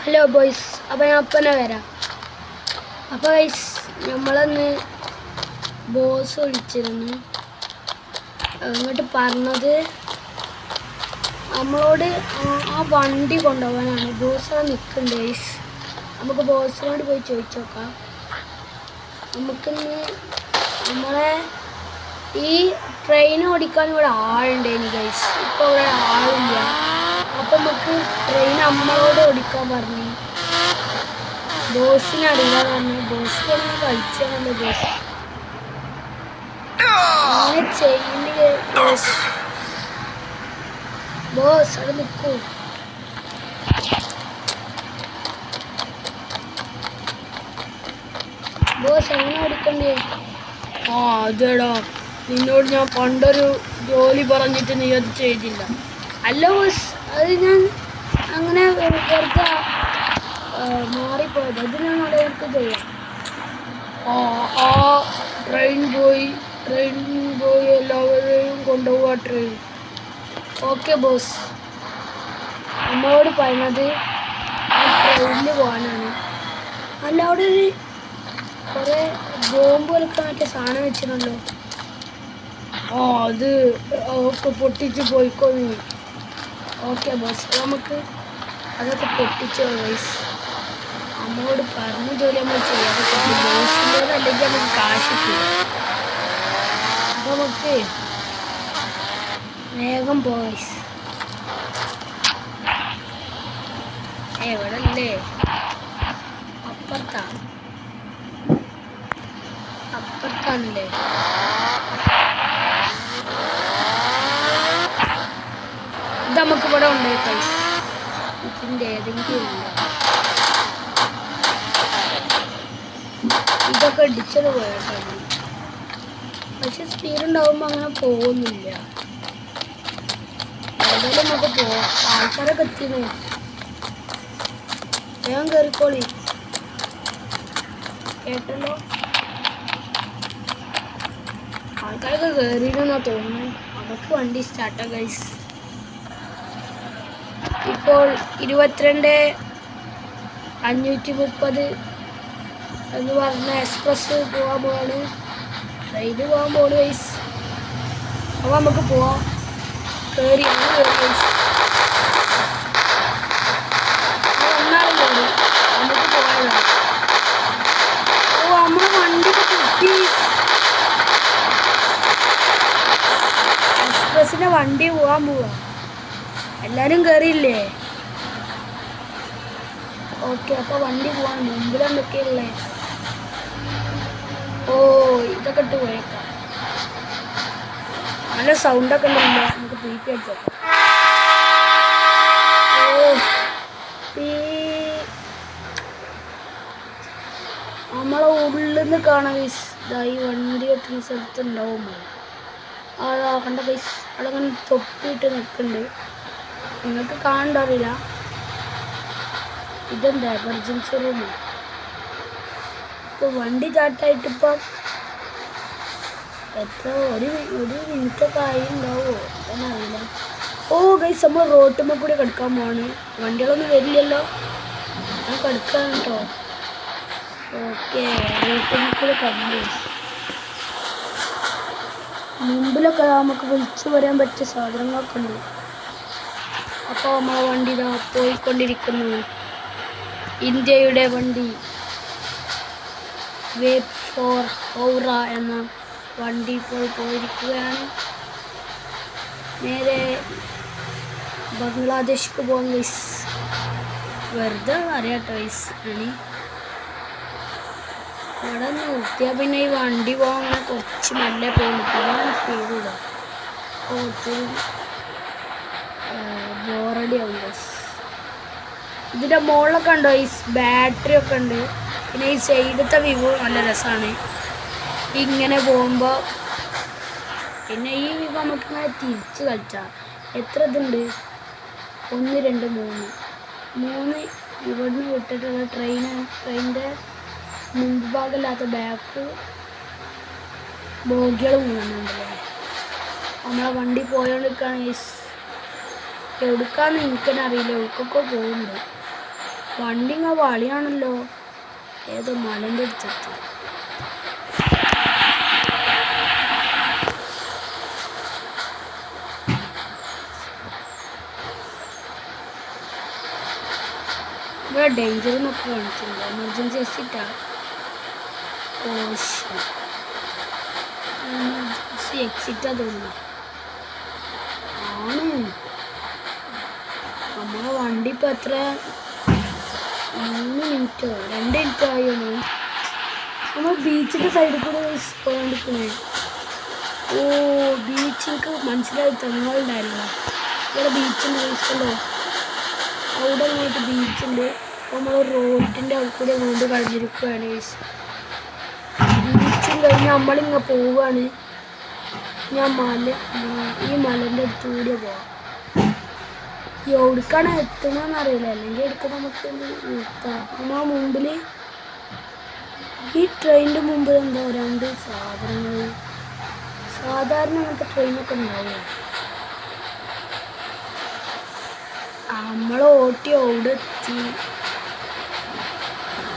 Hello boys, അപ്പോൾ ഞാൻ അപ്പനെ വരാം. അപ്പോൾ ഗൈസ്, നമ്മളന്ന് ബോസ് വിളിച്ചിരുന്നു. എന്നിട്ട് പറഞ്ഞത് നമ്മളോട് ആ വണ്ടി കൊണ്ടുപോകാനാണ്. ബോസ് നിൽക്കുന്നുണ്ട് ഗൈസ്. നമുക്ക് ബോസിനോട് പോയി ചോദിച്ചു നോക്കാം. നമുക്കിന്ന് നമ്മളെ ഈ ട്രെയിൻ ഓടിക്കാൻ ഇവിടെ ആളുണ്ടേനി ഗൈസ്. ഇപ്പോൾ ഇവിടെ ആളില്ല. അപ്പം നമുക്ക് ട്രെയിൻ നമ്മളോട് ഓടിക്കാൻ പറഞ്ഞു. ബോസിനറിയില്ല പറഞ്ഞു. ബോസ് പറഞ്ഞ് കളിച്ചാണല്ലോ ബോസ്. അങ്ങനെ ചെയ്യുന്ന ബോസ് അവിടെ നിൽക്കൂ. ബോസ് എങ്ങനെ ഓടിക്കണ്ടേ? അതെടാ, നിന്നോട് ഞാൻ പണ്ടൊരു ജോലി പറഞ്ഞിട്ട് നീ അത് ചെയ്തില്ല. അല്ല ബോസ്, അത് ഞാൻ അങ്ങനെ വെറുതെ മാറിപ്പോയത്. അത് ഞാൻ അടവർക്ക് ചെയ്യാം. ആ ട്രെയിൻ പോയി എല്ലാവരെയും കൊണ്ടുപോവാ ട്രെയിൻ. ഓക്കെ ബോസ്, നമ്മളോട് പറഞ്ഞത് ആ ട്രെയിനിൽ പോകാനാണ്. അല്ല, അവിടെ ഒരു കുറേ ബോംബ് കളിക്കാനൊക്കെ സാധനം വെച്ചിട്ടുണ്ടല്ലോ. അത് ഒക്കെ പൊട്ടിച്ച് പോയിക്കോ നീ. ഓക്കെ ബോസ്, നമുക്ക് അതൊക്കെ പൊട്ടിച്ചോ ഗൈസ്. നമ്മളോട് പറഞ്ഞ ജോലി നമ്മൾ ചെയ്യാതെ ബോസിൻ്റെ അല്ലെങ്കിൽ നമുക്ക് കാശ് കിട്ടും. അപ്പോൾ നമുക്ക് വേഗം ബോയ്സ് എവിടല്ലേ? അപ്പുറത്താണല്ലേ? ഇത് നമുക്ക് ഇവിടെ ഉണ്ട് ഗൈസ്. ഇതിൻ്റെ ഏതെങ്കിലും ഇതൊക്കെ ഇടിച്ചത് പോയിട്ടാണ്. പക്ഷെ സ്പീഡ് ഉണ്ടാവുമ്പോൾ അങ്ങനെ പോകുന്നില്ല. ഏതായാലും നമുക്ക് പോവാം. ആൾക്കാരൊക്കെ എത്തിയത് വേഗം കയറിക്കോളി. കേട്ടല്ലോ, ആൾക്കാരൊക്കെ കയറിയില്ലെന്നാ തോന്നുന്നു. നമുക്ക് വണ്ടി സ്റ്റാർട്ടാ ഗൈസ്. ഇപ്പോൾ 22,530 എന്ന് പറഞ്ഞ എക്സ്പ്രസ് പോകാൻ പോവാണ്. ട്രെയിന് പോകാൻ പോണ് ഗൈസ്. അപ്പോൾ നമുക്ക് പോവാം. കയറി ഗൈസ്. ഒന്നാളും നമുക്ക് പോകാനാണ്. നമ്മളെ വണ്ടി കിട്ടി. എക്സ്പ്രസിൻ്റെ വണ്ടി പോകാൻ പോവാ. എല്ലാവരും കയറിയില്ലേ? ഓക്കെ, അപ്പോൾ വണ്ടി പോവാൻ മുമ്പിലെന്തൊക്കെയല്ലേ? ഇതൊക്കെ ഇട്ട് പോയേക്കാം. നല്ല സൗണ്ടൊക്കെ ഉണ്ടല്ലോ. നമുക്ക് തീറ്റി അടിച്ചേക്കാം. നമ്മളെ ഉള്ളിൽ നിന്ന് കാണാൻ ഗൈസ്. ഈ വണ്ടി കെട്ടുന്ന സ്ഥലത്ത് ഉണ്ടാവുമ്പോൾ അതാ കണ്ട ഗൈസ്. അവിടെ അങ്ങനെ തൊപ്പിയിട്ട് നിൽക്കുന്നുണ്ട്. നിങ്ങൾക്ക് കാണണ്ടറിയില്ല. ഇതെന്താ എമർജൻസി റൂം? ഇപ്പോൾ വണ്ടി ചാട്ടായിട്ടിപ്പം എത്ര ഒരു മിനിറ്റൊക്കെ ആയി ഉണ്ടാവുമോ എന്നറിയില്ല. ഗൈസ്, നമ്മൾ റോട്ടുമ്മ കൂടി കിടക്കാൻ പോവാണ്. വണ്ടികളൊന്നും വരില്ലല്ലോ. ഞാൻ കിടക്കാൻ കേട്ടോ. ഓക്കെ, റോട്ടുമ്മ കൂടി കണ്ടു. മുമ്പിലൊക്കെ നമുക്ക് വിളിച്ചു പറയാൻ പറ്റിയ സാധനങ്ങളൊക്കെ ഉണ്ട്. അപ്പോൾ നമ്മളെ വണ്ടി ഇതാ പോയിക്കൊണ്ടിരിക്കുന്നു. ഇന്ത്യയുടെ വണ്ടി വേപ്പ് ഫോർ ഹൗറ എന്ന വണ്ടി ഇപ്പോൾ പോയിരിക്കുകയാണ്. നേരെ ബംഗ്ലാദേശിക്ക് പോകാൻ ഗൈസ്. വെറുതെ അറിയാട്ടോ ഗൈസ്. അവിടെ നിർത്തിയാൽ പിന്നെ ഈ വണ്ടി പോകാൻ അങ്ങനെ കുറച്ച് മെല്ലെ പോകുന്നു. പിന്നെ സ്പീഡ് ഇടാം. കുറച്ച് ബോറടി ആവും ഗൈസ്. ഇതിൻ്റെ മുകളിലൊക്കെ ഉണ്ടോ ഗൈസ്, ബാറ്ററി ഒക്കെ ഉണ്ട്. പിന്നെ ഈ സൈഡത്തെ വ്യൂ നല്ല രസമാണ് ഇങ്ങനെ പോകുമ്പോൾ. പിന്നെ ഈ വ്യൂ നമുക്കിങ്ങനെ തിരിച്ച് കളിച്ചാൽ എത്ര ഇതുണ്ട്? 1 2 3 ഇവിടുന്ന് വിട്ടിട്ടുള്ള ട്രെയിനിൻ്റെ മുമ്പ് ഭാഗമില്ലാത്ത ബാക്ക് ബോഗികൾ 3 ഉണ്ടല്ലേ. നമ്മളെ വണ്ടി പോയോണ്ടിരിക്കുകയാണ് ഗൈസ്. എവിടുക്കാന്ന് എനിക്കെന്നെ അറിയില്ല. എവിടേക്കൊക്കെ പോകുന്നുണ്ട്. വണ്ടി ഇങ്ങ വളിയാണല്ലോ. ഏതോ മലൻ്റെ അടുത്തെത്തി. ഇവിടെ ഡേഞ്ചർ എന്നൊക്കെ കാണിച്ചിട്ടുണ്ട്. എമർജൻസി എക്സിറ്റാ. എമർജൻസി എക്സിറ്റാ തോന്നുന്നു. ആണ് നമ്മളെ വണ്ടി ഇപ്പം എത്ര 3 മിനിറ്റോ 2 മിനിറ്റോ ആയോ? നമ്മൾ ബീച്ചിൻ്റെ സൈഡിൽ കൂടെ പോകാണ്ടിരിക്കണേ. ഓ ബീച്ച് എനിക്ക് മനസ്സിലായി തങ്ങളുണ്ടായിരുന്നില്ല. ഇവിടെ ബീച്ചുണ്ട് ബീച്ചല്ലോ. അവിടെ അങ്ങോട്ട് ബീച്ചുണ്ട്. നമ്മൾ റോഡിൻ്റെ അവിടെ കൂടെ കൊണ്ട് കഴിഞ്ഞിരിക്കുകയാണ്. ബീച്ചും കഴിഞ്ഞ് നമ്മളിങ്ങനെ പോവുകയാണ്. ഞാൻ ഈ മലൻ്റെ അടുത്ത് കൂടെ പോവാം. എവിടേക്കാണ് എത്തണമെന്ന് അറിയില്ല. അല്ലെങ്കിൽ എടുക്കാൻ നമുക്ക് നിർത്താം. നമ്മൾ മുമ്പിൽ ഈ ട്രെയിനിൻ്റെ മുമ്പിൽ എന്താ 2 സാധനങ്ങൾ. സാധാരണ അങ്ങനത്തെ ട്രെയിനൊക്കെ ഉണ്ടാവുമോ? നമ്മൾ ഓട്ടി അവിടെ എത്തി.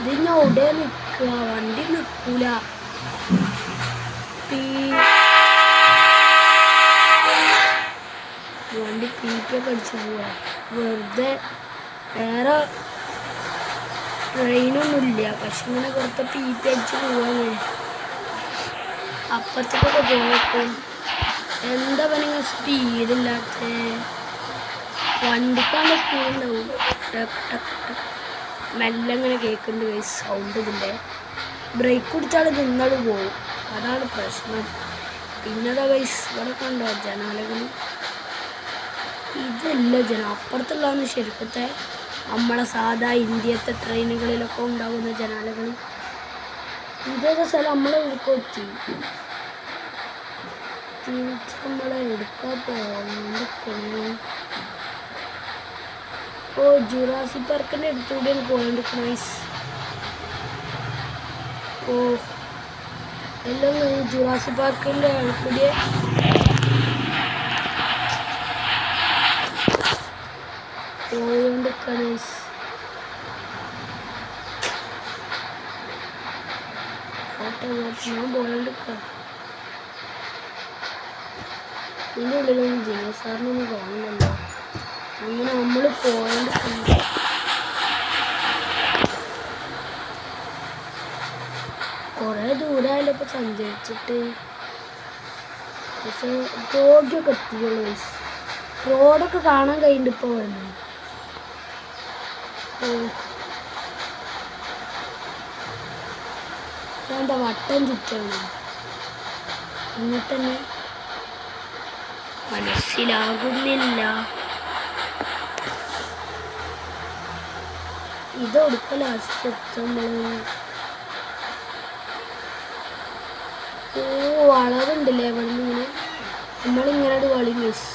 ഇതിന് അവിടെ നിൽക്കുക. വണ്ടി നിൽക്കൂല. വണ്ടി പീപ്പൊക്കെ അടിച്ച് പോവാ. വെറുതെ വേറെ ട്രെയിനൊന്നുമില്ല. പക്ഷെ ഇങ്ങനെ വെറുതെ പീപ്പി അടിച്ച് പോവാണ്. അപ്പുറത്തേക്കൊക്കെ പോയപ്പോൾ എന്താ പറയുക സ്പീഡില്ലാത്ത വണ്ടിക്കാണ്ട് സ്പീഡുണ്ടാവും. മെല്ലെ ഇങ്ങനെ കേൾക്കുന്നുണ്ട് സൗണ്ട്. ഇതിൻ്റെ ബ്രേക്ക് പിടിച്ചാൽ നിന്നത് പോവും. അതാണ് പ്രശ്നം. പിന്നതാ ഗൈസ് ഇവിടെ കണ്ടോ ജനാലകൾ. ഇതല്ല അപ്പുറത്തുള്ളതാണ് ശരിക്കത്തെ നമ്മളെ സാധാ ഇന്ത്യത്തെ ട്രെയിനുകളിലൊക്കെ ഉണ്ടാകുന്ന ജനാലകൾ. ഇതേതാ സ്ഥലം നമ്മളെ എടുക്കൊത്തി തിരിച്ച് നമ്മളെ എടുക്കാൻ പോകണം. ഓ ജുറാസിക് പാർക്കിൻ്റെ അടുത്തുകൂടെയാണ് പോകേണ്ടിരിക്കുന്നത് ഗൈസ്. ഓ എല്ലാം ജുറാസിക് പാർക്കിൻ്റെ അടുത്തുകൂടെ പോയോണ്ടിരിക്കുകയാണ് ഗൈസ്. ഞാൻ പോയോണ്ടിരിക്കുക. ഇതിൻ്റെ ഉള്ളിലൊന്നും ജിനോസാറിനൊന്നും കാണുന്നല്ലോ. അങ്ങനെ നമ്മൾ പോയോണ്ടിരിക്കുന്നു. കുറേ ദൂരമായാലും ഇപ്പോൾ സഞ്ചരിച്ചിട്ട്. പക്ഷേ റോഡൊക്കെ എത്തിയുള്ളൂ. റോഡൊക്കെ കാണാൻ കഴിയുന്നുണ്ട് ഇപ്പോൾ വരുന്നത്. എന്താ വട്ടം ചുറ്റാണ് എന്നിട്ട് തന്നെ മനസ്സിലാകുന്നില്ല. ഇതൊടുക്ക ലാസ്റ്റ് എത്തുമ്പോൾ ഓ വളവുണ്ടല്ലേ. ഇവിടുന്ന് നമ്മളിങ്ങനെ ഒരു വളി മിസ്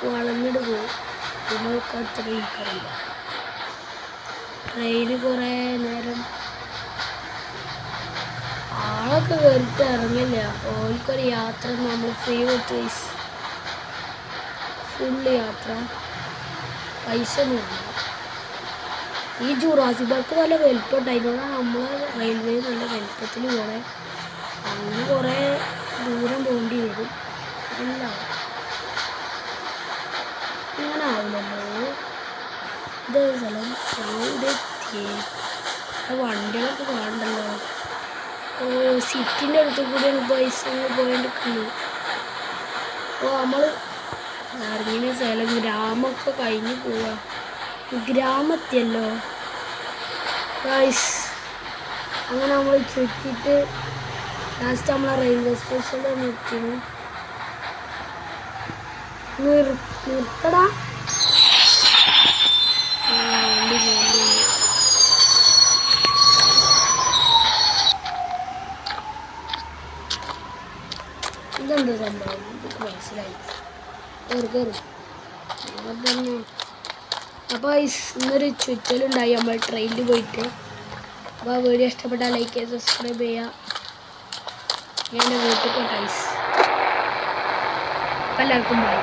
വളഞ്ഞിട്ട് പോകും. പിന്നെ അത്ര ഇരിക്കാറില്ല. ട്രെയിന് കുറേ നേരം ആളൊക്കെ കയറിയിട്ട് ഇറങ്ങില്ല. ഓൾക്കൊരു യാത്ര നമ്മൾ ഫ്രീ വിത്ത് ഫുള്ള് യാത്ര പൈസ ഒന്നും വേണ്ട. ഈ ജുറാസിക് പാർക്ക് നല്ല വലിപ്പം അതിനോടാണ് നമ്മൾ റെയിൽവേ നല്ല വലിപ്പത്തിൽ പോകണേ. അങ്ങനെ കുറേ ദൂരം പോകേണ്ടി വരും. അല്ല ഇങ്ങനെ ആവില്ലല്ലോ. ഇതേ സ്ഥലം ഇവിടെ വണ്ടികളൊക്കെ കാണണ്ടല്ലോ. ഓ സിറ്റിൻ്റെ അടുത്ത് കൂടിയാണ് പൈസ പോയിട്ടുണ്ട്. ഓ നമ്മൾ ഇറങ്ങിയ സ്ഥലം ഗ്രാമമൊക്കെ കഴിഞ്ഞ് പോവാ. ഗ്രാമത്തിയല്ലോ ഗൈസ്. അങ്ങനെ നമ്മൾ ചുറ്റിയിട്ട് ലാസ്റ്റ് നമ്മളെ റെയിൽവേ സ്റ്റേഷനിൽ നിർത്തിയാണ്. നിർത്തടാ. ഇതെന്താ സംഭവം എനിക്ക് മനസ്സിലായി. കയറി തന്നെ. അപ്പോൾ ഇന്നൊരു ചുറ്റലുണ്ടായി നമ്മൾ ട്രെയിനിൽ പോയിട്ട്. അപ്പോൾ വീഡിയോ ഇഷ്ടപ്പെട്ടാൽ ലൈക്ക് ചെയ്യുക, സബ്സ്ക്രൈബ് ചെയ്യുക. ഞാൻ വീട്ടിൽ പോട്ടെ. അപ്പോൾ എല്ലാവർക്കും ബൈ.